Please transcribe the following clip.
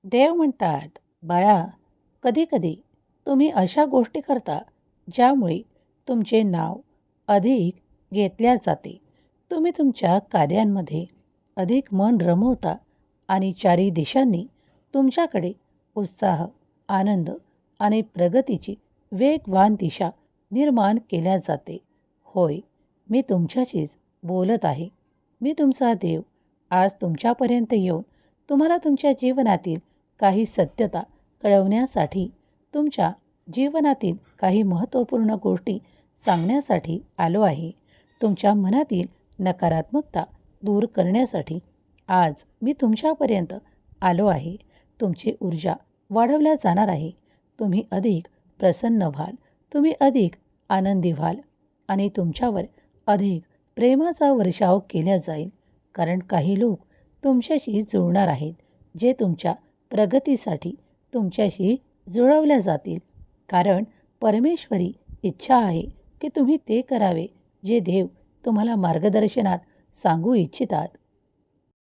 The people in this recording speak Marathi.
देव म्हणतात, बाळा, कधीकधी तुम्ही अशा गोष्टी करता ज्यामुळे तुमचे नाव अधिक घेतल्या जाते. तुम्ही तुमच्या कार्यांमध्ये अधिक मन रमवता आणि चारी दिशांनी तुमच्याकडे उत्साह, आनंद आणि प्रगतीची वेगवान दिशा निर्माण केल्या जाते. होय, मी तुमच्याशीच बोलत आहे. मी तुमचा देव आज तुमच्यापर्यंत येऊन तुम्हाला तुमच्या जीवनातील काही सत्यता कळवण्यासाठी, तुमच्या जीवनातील काही महत्त्वपूर्ण गोष्टी सांगण्यासाठी आलो आहे. तुमच्या मनातील नकारात्मकता दूर करण्यासाठी आज मी तुमच्यापर्यंत आलो आहे. तुमची ऊर्जा वाढवल्या जाणार आहे. तुम्ही अधिक प्रसन्न व्हाल, तुम्ही अधिक आनंदी व्हाल आणि तुमच्यावर अधिक प्रेमाचा वर्षाव केला जाईल. कारण काही लोक तुमच्याशी जुळणार आहेत, जे तुमच्या प्रगतीसाठी तुमच्याशी जुळवल्या जातील. कारण परमेश्वरी इच्छा आहे की तुम्ही ते करावे जे देव तुम्हाला मार्गदर्शनात सांगू इच्छितात.